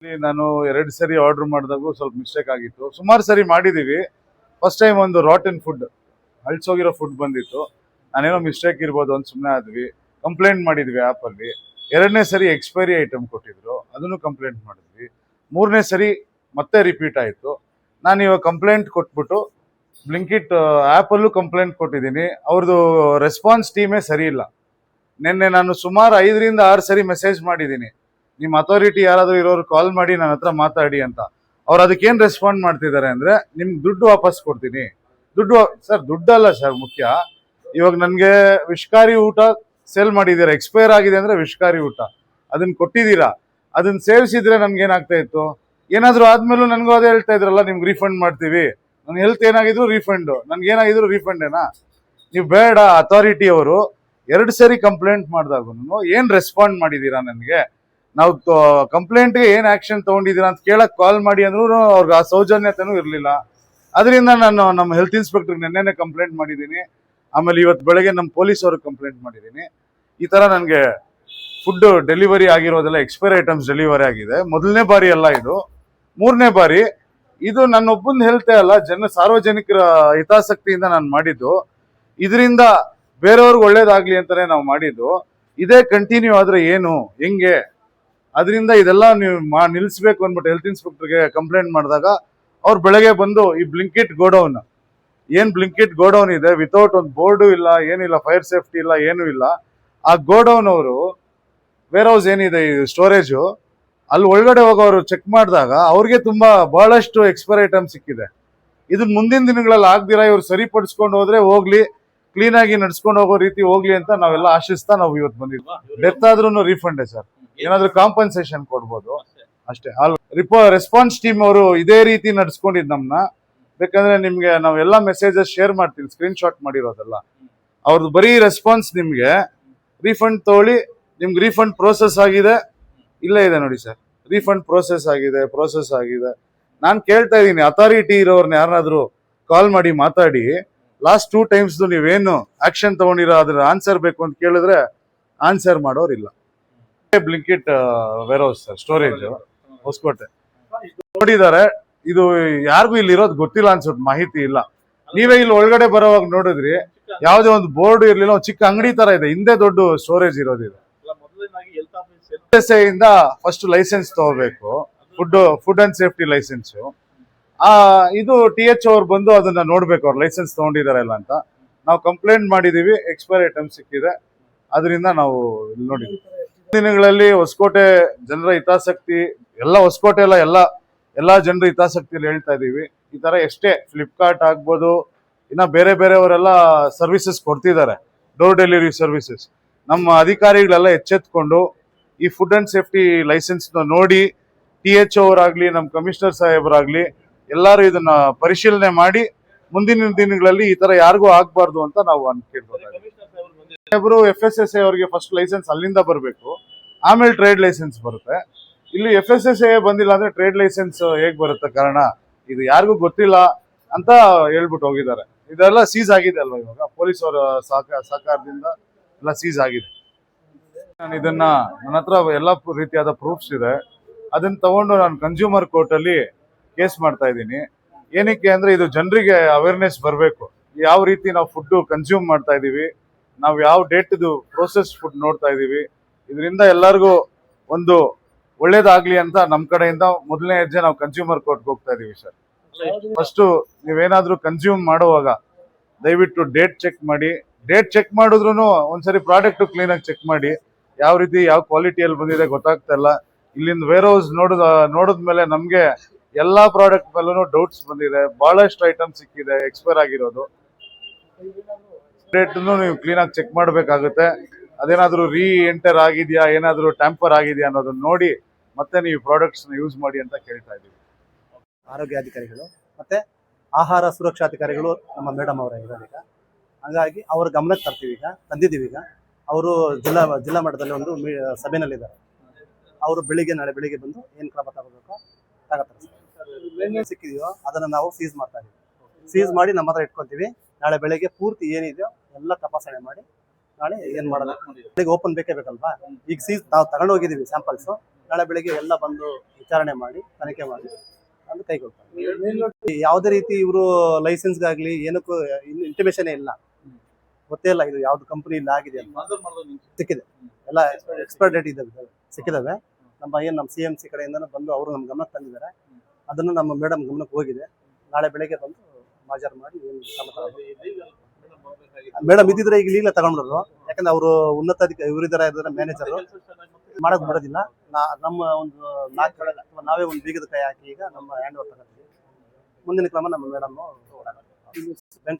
ನಾನು 2 ಸರಿ ಆರ್ಡರ್ ಮಾಡಿದಾಗೂ ಸ್ವಲ್ಪ ಮಿಸ್ಟೇಕ್ ಆಗಿತ್ತು. ಸುಮಾರು ಸರಿ ಮಾಡಿದೀವಿ. ಫಸ್ಟ್ ಟೈಮ್ ಒಂದು ರಾಟನ್ ಫುಡ್, ಹಳ್ಸೋಗಿರೋ ಫುಡ್ ಬಂದಿತ್ತು. ನಾನೇನೋ ಮಿಸ್ಟೇಕ್ ಇರ್ಬೋದು ಅಂತ ಸುಮ್ಮನೆ ಆದ್ವಿ. ಕಂಪ್ಲೇಂಟ್ ಮಾಡಿದ್ವಿ ಆ್ಯಪಲ್ಲಿ. 2ನೇ ಸರಿ ಎಕ್ಸ್ಪೈರಿ ಐಟಮ್ ಕೊಟ್ಟಿದ್ರು, ಅದನ್ನು ಕಂಪ್ಲೇಂಟ್ ಮಾಡಿದ್ವಿ. 3ನೇ ಸರಿ ಮತ್ತೆ ರಿಪೀಟ್ ಆಯಿತು. ನಾನು ಇವಾಗ ಕಂಪ್ಲೇಂಟ್ ಕೊಟ್ಬಿಟ್ಟು ಬ್ಲಿಂಕಿಟ್ ಆ್ಯಪಲ್ಲೂ ಕಂಪ್ಲೇಂಟ್ ಕೊಟ್ಟಿದ್ದೀನಿ. ಅವ್ರದ್ದು ರೆಸ್ಪಾನ್ಸ್ ಟೀಮೇ ಸರಿ ಇಲ್ಲ. ನಿನ್ನೆ ನಾನು ಸುಮಾರು 5ರಿಂದ 6 ಸರಿ ಮೆಸೇಜ್ ಮಾಡಿದ್ದೀನಿ, ನಿಮ್ಮ ಅಥಾರಿಟಿ ಯಾರಾದರೂ ಇರೋರು ಕಾಲ್ ಮಾಡಿ ನನ್ನ ಹತ್ರ ಮಾತಾಡಿ ಅಂತ. ಅವ್ರು ಅದಕ್ಕೇನು ರೆಸ್ಪಾಂಡ್ ಮಾಡ್ತಿದ್ದಾರೆ ಅಂದರೆ, ನಿಮ್ಗೆ ದುಡ್ಡು ವಾಪಸ್ ಕೊಡ್ತೀನಿ. ಸರ್ ದುಡ್ಡಲ್ಲ ಸರ್ ಮುಖ್ಯ. ಇವಾಗ ನನಗೆ ವಿಷಕಾರಿ ಊಟ ಸೇಲ್ ಮಾಡಿದ್ದೀರಾ, ಎಕ್ಸ್ಪೈರ್ ಆಗಿದೆ ಅಂದರೆ ವಿಷಕಾರಿ ಊಟ ಅದನ್ನು ಕೊಟ್ಟಿದ್ದೀರಾ. ಅದನ್ನು ಸೇವಿಸಿದ್ರೆ ನಮ್ಗೆ ಏನಾಗ್ತಾ ಇತ್ತು? ಏನಾದರೂ ಆದ್ಮೇಲೂ ನನಗೂ ಅದೇ ಹೇಳ್ತಾ ಇದ್ರಲ್ಲ, ನಿಮ್ಗೆ ರೀಫಂಡ್ ಮಾಡ್ತೀವಿ. ನನ್ನ ಹೆಲ್ತ್ ಏನಾಗಿದ್ರು ರೀಫಂಡು, ನನ್ಗೆ ಏನಾಗಿದ್ರು ರೀಫಂಡೇನಾ? ನೀವು ಬೇಡ. ಅಥಾರಿಟಿ ಅವರು 2 ಸರಿ ಕಂಪ್ಲೇಂಟ್ ಮಾಡಿದಾಗೂ ಏನು ರೆಸ್ಪಾಂಡ್ ಮಾಡಿದ್ದೀರಾ ನನಗೆ? ನಾವು ಕಂಪ್ಲೇಂಟ್ಗೆ ಏನು ಆಕ್ಷನ್ ತಗೊಂಡಿದ್ದೀರಾ ಅಂತ ಕೇಳಕ್ ಕಾಲ್ ಮಾಡಿ ಅಂದ್ರೂ ಅವ್ರಿಗೆ ಆ ಸೌಜನ್ಯತೆನೂ ಇರಲಿಲ್ಲ. ಅದರಿಂದ ನಾನು ನಮ್ಮ ಹೆಲ್ತ್ ಇನ್ಸ್ಪೆಕ್ಟರ್ಗೆ ನೆನ್ನೆನೆ ಕಂಪ್ಲೇಂಟ್ ಮಾಡಿದ್ದೀನಿ. ಆಮೇಲೆ ಇವತ್ತು ಬೆಳಗ್ಗೆ ನಮ್ಮ ಪೊಲೀಸ್ ಅವ್ರಿಗೆ ಕಂಪ್ಲೇಂಟ್ ಮಾಡಿದ್ದೀನಿ. ಈ ಥರ ನನಗೆ ಫುಡ್ ಡೆಲಿವರಿ ಆಗಿರೋದೆಲ್ಲ ಎಕ್ಸ್ಪೈರ್ ಐಟಮ್ಸ್ ಡೆಲಿವರಿ ಆಗಿದೆ. ಮೊದಲನೇ ಬಾರಿ ಅಲ್ಲ ಇದು, 3ನೇ ಬಾರಿ. ಇದು ನನ್ನೊಬ್ಬನ ಹೆಲ್ತೆ ಅಲ್ಲ, ಸಾರ್ವಜನಿಕರ ಹಿತಾಸಕ್ತಿಯಿಂದ ನಾನು ಮಾಡಿದ್ದು. ಇದರಿಂದ ಬೇರೆಯವ್ರಿಗೆ ಒಳ್ಳೇದಾಗ್ಲಿ ಅಂತಾನೆ ನಾವು ಮಾಡಿದ್ದು. ಇದೇ ಕಂಟಿನ್ಯೂ ಆದ್ರೆ ಏನು, ಹೆಂಗೆ? ಅದರಿಂದ ಇದೆಲ್ಲ ನೀವು ನಿಲ್ಲಿಸ್ಬೇಕು ಅಂದ್ಬಿಟ್ಟು ಹೆಲ್ತ್ ಇನ್ಸ್ಪೆಕ್ಟರ್ಗೆ ಕಂಪ್ಲೇಂಟ್ ಮಾಡಿದಾಗ ಅವ್ರು ಬೆಳಗ್ಗೆ ಬಂದು ಈ ಬ್ಲಿಂಕಿಟ್ ಗೋಡೌನ್ ಇದೆ, ವಿತೌಟ್ ಒಂದು ಬೋರ್ಡು ಇಲ್ಲ, ಏನಿಲ್ಲ, ಫೈರ್ ಸೇಫ್ಟಿ ಇಲ್ಲ, ಏನೂ ಇಲ್ಲ. ಆ ಗೋಡೌನ್ ಅವರು ವೇರ್ ಹೌಸ್ ಏನಿದೆ, ಈ ಸ್ಟೋರೇಜು, ಅಲ್ಲಿ ಒಳಗಡೆ ಹೋಗೋರು ಚೆಕ್ ಮಾಡಿದಾಗ ಅವ್ರಿಗೆ ಬಹಳಷ್ಟು ಎಕ್ಸ್ಪೈರ್ ಐಟಮ್ ಸಿಕ್ಕಿದೆ. ಇದನ್ನ ಮುಂದಿನ ದಿನಗಳಲ್ಲಿ ಆಗ್ದಿರಾ ಇವ್ರು ಸರಿಪಡಿಸ್ಕೊಂಡು ಹೋದ್ರೆ ಹೋಗ್ಲಿ, ಕ್ಲೀನ್ ಆಗಿ ನಡ್ಸ್ಕೊಂಡು ಹೋಗೋ ರೀತಿ ಹೋಗ್ಲಿ ಅಂತ ನಾವೆಲ್ಲ ಆಶಿಸ್ತಾ ನಾವು ಇವತ್ತು ಬಂದಿದ್ವಿ. ಡೆತ್ ಆದ್ರೂ ರೀಫಂಡೇ ಸರ್, ಏನಾದ್ರೂ ಕಾಂಪನ್ಸೇಷನ್ ಕೊಡ್ಬೋದು ಅಷ್ಟೇ. ರೆಸ್ಪಾನ್ಸ್ ಟೀಮ್ ಅವರು ಇದೇ ರೀತಿ ನಡ್ಸ್ಕೊಂಡಿದ್ ನಮ್ನ. ಬೇಕಂದ್ರೆ ನಿಮ್ಗೆ ನಾವೆಲ್ಲ ಮೆಸೇಜಸ್ ಶೇರ್ ಮಾಡ್ತೀವಿ, ಸ್ಕ್ರೀನ್ ಶಾಟ್ ಮಾಡಿರೋದೆಲ್ಲ. ಅವ್ರದ್ದು ಬರೀ ರೆಸ್ಪಾನ್ಸ್, ನಿಮ್ಗೆ ರೀಫಂಡ್ ತಗೊಳ್ಳಿ, ನಿಮ್ಗೆ ರೀಫಂಡ್ ಪ್ರೋಸೆಸ್ ಆಗಿದೆ, ಇಲ್ಲೇ ಇದೆ ನೋಡಿ ಸರ್, ರೀಫಂಡ್ ಪ್ರೋಸೆಸ್ ಆಗಿದೆ. ನಾನು ಕೇಳ್ತಾ ಇದ್ದೀನಿ, ಅಥಾರಿಟಿ ಇರೋರ್ನ ಯಾರನ್ನಾದ್ರೂ ಕಾಲ್ ಮಾಡಿ ಮಾತಾಡಿ, ಲಾಸ್ಟ್ 2 ಟೈಮ್ಸ್ ನೀವೇನು ಆಕ್ಷನ್ ತಗೊಂಡಿರೋ ಅದ್ರ ಆನ್ಸರ್ ಬೇಕು ಅಂತ ಕೇಳಿದ್ರೆ ಆನ್ಸರ್ ಮಾಡೋರಿಲ್ಲ. Blinkit warehouse sir, storage Hosakote ನೋಡಿದ್ದಾರೆ. ಇದು ಯಾರಿಗೂ ಇಲ್ಲಿ ಇರೋದು ಗೊತ್ತಿಲ್ಲ ಅನ್ಸುತ್ತೆ, ಮಾಹಿತಿ ಇಲ್ಲ. ನೀವೇ ಇಲ್ಲಿ ಒಳಗಡೆ ಬರೋವಾಗ ನೋಡಿದ್ರಿ, ಯಾವುದೇ ಒಂದು ಬೋರ್ಡ್ ಇರ್ಲಿಲ್ಲ, ಒಂದು ಚಿಕ್ಕ ಅಂಗಡಿ ತರ ಇದೆ, ಹಿಂದೆ ದೊಡ್ಡ ಸ್ಟೋರೇಜ್ ಇರೋದಿದೆ. ಇಂದ ಫಸ್ಟ್ ಲೈಸೆನ್ಸ್ ತಗೋಬೇಕು, ಫುಡ್ ಅಂಡ್ ಸೇಫ್ಟಿ ಲೈಸೆನ್ಸ್. ಇದು TH ಅವ್ರು ಬಂದು ಅದನ್ನ ನೋಡ್ಬೇಕು, ಅವ್ರು ಲೈಸೆನ್ಸ್ ತಗೊಂಡಿದಾರೆ ಇಲ್ಲ ಅಂತ. ನಾವು ಕಂಪ್ಲೇಂಟ್ ಮಾಡಿದೀವಿ, ಎಕ್ಸ್ಪೈರ್ ಐಟಮ್ ಸಿಕ್ಕಿದೆ, ಅದರಿಂದ ನಾವು ಇಲ್ಲಿ ನೋಡಿದ್ವಿ. ದಿನಗಳಲ್ಲಿ ಹೊಸಕೋಟೆ ಜನರ ಹಿತಾಸಕ್ತಿ, ಹೊಸಕೋಟೆ ಎಲ್ಲ ಜನರ ಹಿತಾಸಕ್ತಿಯಲ್ಲಿ ಹೇಳ್ತಾ ಇದೀವಿ. ಈ ತರ ಎಷ್ಟೇ ಫ್ಲಿಪ್ಕಾರ್ಟ್ ಆಗ್ಬೋದು, ಇನ್ನ ಬೇರೆಯವರೆಲ್ಲ ಸರ್ವಿಸಸ್ ಕೊಡ್ತಿದ್ದಾರೆ, ಡೋರ್ ಡೆಲಿವರಿ ಸರ್ವಿಸಸ್. ನಮ್ಮ ಅಧಿಕಾರಿಗಳೆಲ್ಲ ಎಚ್ಚೆತ್ಕೊಂಡು ಈ ಫುಡ್ ಅಂಡ್ ಸೇಫ್ಟಿ ಲೈಸೆನ್ಸ್ ನೋಡಿ, TH ಅವರಾಗ್ಲಿ, ನಮ್ಮ ಕಮಿಷನರ್ ಸಾಹೇಬರಾಗ್ಲಿ, ಎಲ್ಲರೂ ಇದನ್ನ ಪರಿಶೀಲನೆ ಮಾಡಿ ಮುಂದಿನ ದಿನಗಳಲ್ಲಿ ಈ ತರ ಯಾರಿಗೂ ಆಗ್ಬಾರ್ದು ಅಂತ ನಾವು ಅನ್ಕೊಳ್ಬೇಕಾಗುತ್ತೆ. FSSAI ಅವರಿಗೆ ಫಸ್ಟ್ ಲೈಸೆನ್ಸ್ ಅಲ್ಲಿಂದ ಬರಬೇಕು, ಆಮೇಲೆ ಟ್ರೇಡ್ ಲೈಸೆನ್ಸ್ ಬರುತ್ತೆ. ಇಲ್ಲಿ FSSAI ಬಂದಿಲ್ಲ ಅಂದ್ರೆ ಟ್ರೇಡ್ ಲೈಸೆನ್ಸ್ ಹೇಗ್ ಬರುತ್ತೆ? ಕಾರಣ ಇದು ಯಾರಿಗೂ ಗೊತ್ತಿಲ್ಲ ಅಂತ ಹೇಳ್ಬಿಟ್ಟು ಹೋಗಿದ್ದಾರೆ. ಇದೆಲ್ಲ ಸೀಸ್ ಆಗಿದೆ ಅಲ್ವಾ, ಇವಾಗ ಪೊಲೀಸ್ ಅವರ ಸಹಕಾರದಿಂದ ಎಲ್ಲ ಸೀಸ್ ಆಗಿದೆ. ನಾನು ಇದನ್ನ, ನನ್ನ ಹತ್ರ ಎಲ್ಲ ರೀತಿಯಾದ ಪ್ರೂಫ್ಸ್ ಇದೆ, ಅದನ್ನ ತಗೊಂಡು ನಾನು ಕನ್ಸ್ಯೂಮರ್ ಕೋರ್ಟ್ ಅಲ್ಲಿ ಕೇಸ್ ಮಾಡ್ತಾ ಇದ್ದೀನಿ. ಏನಕ್ಕೆ ಅಂದ್ರೆ ಇದು ಜನರಿಗೆ ಅವೇರ್ನೆಸ್ ಬರಬೇಕು, ಯಾವ ರೀತಿ ನಾವು ಫುಡ್ ಕನ್ಸ್ಯೂಮ್ ಮಾಡ್ತಾ ಇದೀವಿ, ನಾವು ಯಾವ ಡೇಟ್ದು ಪ್ರೋಸೆಸ್ ಫುಡ್ ನೋಡ್ತಾ ಇದೀವಿ. ಇದರಿಂದ ಎಲ್ಲರಿಗೂ ಒಂದು ಒಳ್ಳೇದಾಗ್ಲಿ ಅಂತ ನಮ್ಮ ಕಡೆಯಿಂದ ಮೊದಲನೇ ಹೆಜ್ಜೆ ನಾವು ಕನ್ಸ್ಯೂಮರ್ ಕೋರ್ಟ್ಗೆ ಹೋಗ್ತಾ ಇದೀವಿ ಸರ್. ಫಸ್ಟ್ ನೀವೇನಾದ್ರೂ ಕನ್ಸ್ಯೂಮ್ ಮಾಡುವಾಗ ದಯವಿಟ್ಟು ಡೇಟ್ ಚೆಕ್ ಮಾಡಿ. ಡೇಟ್ ಚೆಕ್ ಮಾಡಿದ್ರು ಒಂದ್ಸರಿ ಪ್ರಾಡಕ್ಟ್ ಕ್ಲೀನ್ ಆಗಿ ಚೆಕ್ ಮಾಡಿ, ಯಾವ ರೀತಿ ಯಾವ ಕ್ವಾಲಿಟಿಯಲ್ಲಿ ಬಂದಿದೆ ಗೊತ್ತಾಗ್ತಾ ಇಲ್ಲ. ಇಲ್ಲಿಂದ ವೇರ್ ಹೌಸ್ ನೋಡಿದ್ಮೇಲೆ ನಮ್ಗೆ ಎಲ್ಲಾ ಪ್ರಾಡಕ್ಟ್ ಮೇಲೂ ಡೌಟ್ಸ್ ಬಂದಿದೆ, ಬಹಳಷ್ಟು ಐಟಮ್ ಸಿಕ್ಕಿದೆ ಎಕ್ಸ್ಪೈರ್ ಆಗಿರೋದು. ನೀವು ಕ್ಲೀನ್ ಆಗಿ ಚೆಕ್ ಮಾಡ್ಬೇಕಾಗುತ್ತೆ. ಅದೇನಾದ್ರೂ ಎಂಟರ್ ಆಗಿದ್ಯಾ, ಏನಾದ್ರೂ ಟ್ಯಾಂಪರ್ ಆಗಿದ್ಯಾ ಅನ್ನೋದನ್ನ ನೋಡಿ ಮತ್ತೆ ನೀವು ಪ್ರಾಡಕ್ಟ್ಸ್ ಯೂಸ್ ಮಾಡಿ ಅಂತ ಕೇಳ್ತಾ ಇದೀವಿ. ಆರೋಗ್ಯ ಅಧಿಕಾರಿಗಳು ಮತ್ತೆ ಆಹಾರ ಸುರಕ್ಷಾಧಿಕಾರಿಗಳು ನಮ್ಮ ಮೇಡಮ್ ಅವರ ಇದ್ದಾರೆ ಈಗ, ಹಾಗಾಗಿ ಅವ್ರ ಗಮನಕ್ಕೆ ತಂದಿದ್ದೀವಿ. ಈಗ ಅವರು ಜಿಲ್ಲಾ ಮಟ್ಟದಲ್ಲಿ ಒಂದು ಸಭೆನಲ್ಲಿದ್ದಾರೆ. ಅವರು ನಾಳೆ ಬೆಳಿಗ್ಗೆ ಬಂದು ಏನು ಕ್ರಮ ತಗೋಬೇಕು ತಗೋತಾರೆ. ಸಿಕ್ಕಿದೆಯೋ ಅದನ್ನು ನಾವು ಸೀಸ್ ಮಾಡ್ತಾ ಇದೀವಿ. ಸೀಸ್ ಮಾಡಿ ನಮ್ಮ ಹತ್ರ ಇಟ್ಕೊತೀವಿ. ನಾಳೆ ಬೆಳಿಗ್ಗೆ ಪೂರ್ತಿ ಏನಿದೆಯೋ ಎಲ್ಲ ತಪಾಸಣೆ ಮಾಡಿ ನಾಳೆ ಏನ್ ಮಾಡೋದು, ಬೆಳಿಗ್ಗೆ ಓಪನ್ ಬೇಕೇ ಬೇಕಲ್ವಾ. ಈಗ ನಾವು ತಗೊಂಡು ಹೋಗಿದೀವಿ ಸ್ಯಾಂಪಲ್ಸ್, ನಾಳೆ ಬೆಳಿಗ್ಗೆ ಎಲ್ಲ ಬಂದು ವಿಚಾರಣೆ ಮಾಡಿ ತನಿಖೆ ಮಾಡಿ ಅದು ಕೈಗೊಳ್ತಾರೆ. ಯಾವುದೇ ರೀತಿ ಇವರು ಲೈಸೆನ್ಸ್ಗಾಗ್ಲಿ ಏನಕ್ಕೂ ಇಂಟಿಮೇಷನ್ ಇಲ್ಲ, ಗೊತ್ತೇ ಇಲ್ಲ ಇದು ಯಾವ್ದು ಕಂಪನಿ ಇಲ್ಲ ಆಗಿದೆ ಅಂತ. ಸಿಕ್ಕಿದೆ ಎಲ್ಲ ಎಕ್ಸ್ಪೈರ್ ಡೇಟ್ ಇದ್ದಾವೆ ಸಿಕ್ಕಿದಾವೆ. ನಮ್ಮ CMC ಕಡೆಯಿಂದ ಬಂದು ಅವರು ನಮ್ಮ ಗಮನಕ್ಕೆ ತಂದಿದ್ದಾರೆ. ಅದನ್ನು ನಮ್ಮ ಮೇಡಮ್ ಗಮನಕ್ಕೆ ಹೋಗಿದೆ. ನಾಳೆ ಬೆಳಗ್ಗೆ ಬಂದು ಮಾಜರ್ ಮಾಡಿ ಏನು ಮೇಡಮ್ ಇದ್ದಿದ್ರೆ ಈಗ ಈಗಲೇ ತಗೊಂಡ್ರು. ಯಾಕಂದ್ರೆ ಅವರು ಉನ್ನತ ಇವರಿದ್ದಾರೆ ಮ್ಯಾನೇಜರ್ ಮಾಡಕ್ ಬಿಡೋದಿಲ್ಲ. ನಮ್ಮ ಒಂದು 4 ಕಡೆ ಅಥವಾ ನಾವೇ ಒಂದು ಬೀಗದ ಕೈ ಹಾಕಿ ಈಗ ನಮ್ಮ ಹ್ಯಾಂಡ್ ಓವರ್ ತಗೊಂಡಿದ್ದೀವಿ. ಮುಂದಿನ ಕ್ರಮ ನಮ್ಮ ಮೇಡಮ್